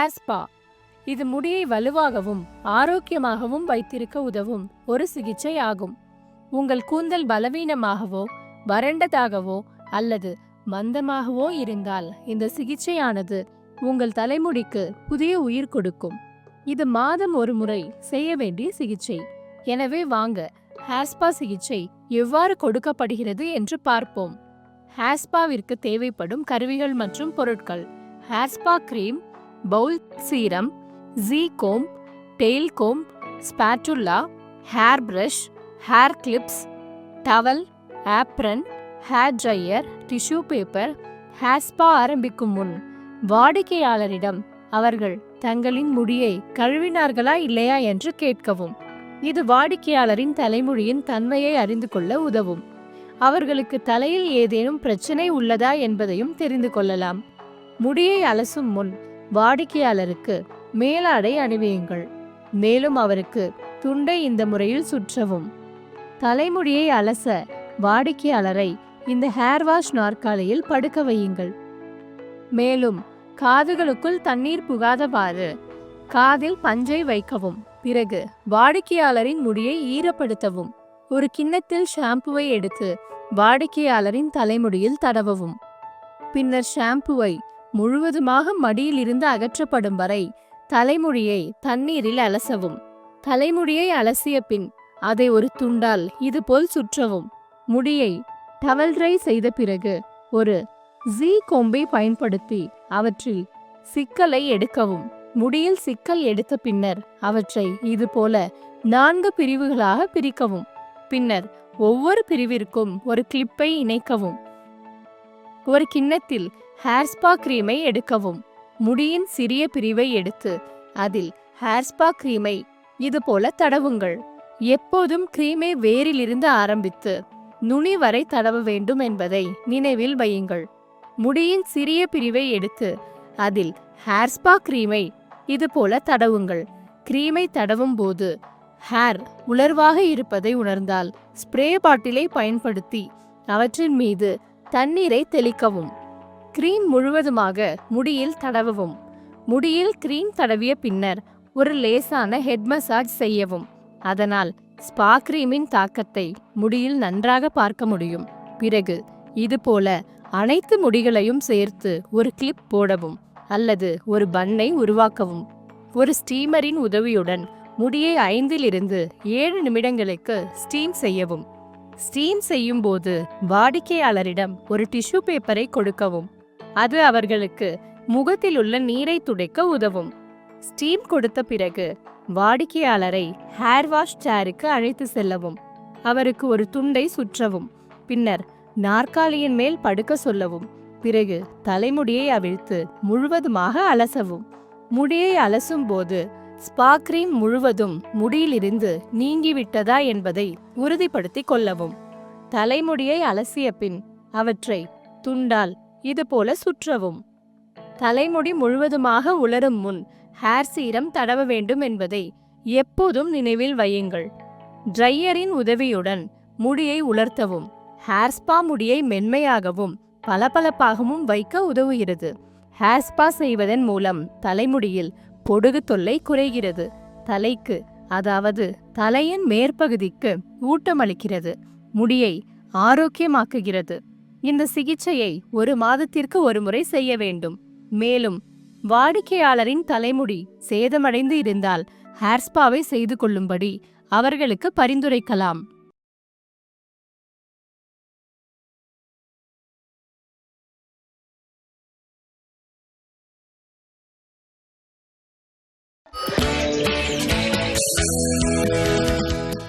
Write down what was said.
Hair spa இது முடியை வலுவாகவும் ஆரோக்கியமாகவும் வைத்திருக்க உதவும் ஒரு சிகிச்சை ஆகும். உங்கள் கூந்தல் பலவீனமாகவோ வறண்டதாகவோ அல்லது மந்தமாகவோ இருந்தால் இந்த சிகிச்சையானது உங்கள் தலைமுடிக்கு புதிய உயிர் கொடுக்கும். இது மாதம் ஒரு முறை செய்ய வேண்டிய சிகிச்சை. எனவே வாங்க ஹேர் ஸ்பா சிகிச்சை எவ்வாறு கொடுக்கப்படுகிறது என்று பார்ப்போம். ஹேர் ஸ்பாவிற்கு தேவைப்படும் கருவிகள் மற்றும் பொருட்கள்: hair spa cream, bowl serum, ஜீ comb, tail comb, spatula, hair brush, hair clips, towel, apron, hair dryer, tissue paper. Hair spa ஆரம்பிக்கும் முன் வாடிக்கையாளரிடம் அவர்கள் தங்களின் முடியை கழுவினார்களா இல்லையா என்று கேட்கவும். இது வாடிக்கையாளரின் தலைமுடியின் தன்மையை அறிந்து கொள்ள உதவும். அவர்களுக்கு தலையில் ஏதேனும் பிரச்சனை உள்ளதா என்பதையும் தெரிந்து கொள்ளலாம். முடியை அலசும் முன் வாடிக்கையாளருக்கு மேலாடை அணிவியுங்கள். மேலும் அவருக்கு துண்டை இந்த முறையில் சுற்றவும். தலைமுடியை அலச வாடிக்கையாளரை இந்த ஹேர் வாஷ் நாற்காலியில் படுக்க வையுங்கள். மேலும் காதுகளுக்குள் தண்ணீர் புகாதவாறு காதில் பஞ்சை வைக்கவும். பிறகு வாடிக்கையாளரின் முடியை ஈரப்படுத்தவும். ஒரு கிண்ணத்தில் ஷாம்புவை எடுத்து வாடிக்கையாளரின் தலைமுடியில் தடவவும். பின்னர் ஷாம்புவை முழுவதுமாக மடியில் இருந்து அகற்றப்படும் வரை தலைமுடியை தண்ணீரில் அலசவும். தலைமுடியை அலசிய பின் அதை ஒரு துண்டால் இதுபோல் சுற்றவும். முடியை டவல் ட்ரை செய்த பிறகு ஒரு ஜீ கோம்பை பயன்படுத்தி அவற்றில் சிக்கலை எடுக்கவும். முடியில் சிக்கல் எடுத்த பின்னர் அவற்றை இதுபோல 4 பிரிவுகளாக பிரிக்கவும். பின்னர் ஒவ்வொரு பிரிவிற்கும் ஒரு கிளிப்பை இணைக்கவும். ஒரு கிண்ணத்தில் ஹேர் ஸ்பா கிரீமை எடுக்கவும். முடியின் சிறிய பிரிவை எடுத்து அதில் ஹேர் ஸ்பா கிரீமை இதுபோல தடவுங்கள். எப்போதும் கிரீமை வேரிலிருந்து ஆரம்பித்து நுனி வரை தடவ வேண்டும் என்பதை நினைவில் வையுங்கள். முடியின் சிறிய பிரிவை எடுத்து அதில் ஹேர் ஸ்பா கிரீமை இதுபோல தடவுங்கள். கிரீமை தடவும் போது ஹேர் உலர்வாக இருப்பதை உணர்ந்தால் ஸ்ப்ரே பாட்டிலை பயன்படுத்தி அவற்றின் மீது தண்ணீரை தெளிக்கவும். கிரீம் முழுவதுமாக முடியில் தடவவும். முடியில் கிரீம் தடவிய பின்னர் ஒரு லேசான ஹெட் மசாஜ் செய்யவும். அதனால் ஸ்பா கிரீமின் தாக்கத்தை முடியில் நன்றாக பார்க்க முடியும். பிறகு இதுபோல அனைத்து முடிகளையும் சேர்த்து ஒரு கிளிப் போடவும் அல்லது ஒரு பன்னை உருவாக்கவும். ஒரு ஸ்டீமரின் உதவியுடன் முடியை 5 to 7 நிமிடங்களுக்கு ஸ்டீம் செய்யவும். ஸ்டீம் செய்யும் போது வாடிக்கையாளரிடம் ஒரு டிஷ்யூ பேப்பரை கொடுக்கவும். அது அவர்களுக்கு முகத்தில் உள்ள நீரை துடைக்க உதவும். ஸ்டீம் கொடுத்த பிறகு வாடிக்கையாளரை ஹேர் வாஷ் சேருக்கு அழைத்து செல்லவும். அவருக்கு ஒரு துண்டை சுற்றவும். பின்னர் நாற்காலியின் மேல் படுக்க சொல்லவும். பிறகு தலைமுடியை அவிழ்த்து முழுவதுமாக அலசவும். முடியை அலசும் போது ஸ்பா கிரீம் முழுவதும் முடியிலிருந்து நீங்கிவிட்டதா என்பதை உறுதிப்படுத்திக் கொள்ளவும். தலைமுடியை அலசிய பின் அவற்றை துண்டால் இதுபோல சுற்றவும். தலைமுடி முழுவதுமாக உலரும் முன் ஹேர் சீரம் தடவ வேண்டும் என்பதை எப்போதும் நினைவில் வையுங்கள். ட்ரையரின் உதவியுடன் முடியை உலர்த்தவும். ஹேர் ஸ்பா முடியை மென்மையாகவும் பளபளப்பாகவும் வைக்க உதவுகிறது. ஹேர் ஸ்பா செய்வதன் மூலம் தலைமுடியில் பொடுகு தொல்லை குறைகிறது. தலைக்கு, அதாவது தலையின் மேற்பகுதிக்கு ஊட்டமளிக்கிறது. முடியை ஆரோக்கியமாக்குகிறது. இந்த சிகிச்சையை 1 மாதத்திற்கு ஒரு முறை செய்ய வேண்டும். மேலும் வாடிக்கையாளரின் தலைமுடி சேதமடைந்து இருந்தால் ஹேர் ஸ்பாவை செய்து கொள்ளும்படி அவர்களுக்கு பரிந்துரைக்கலாம்.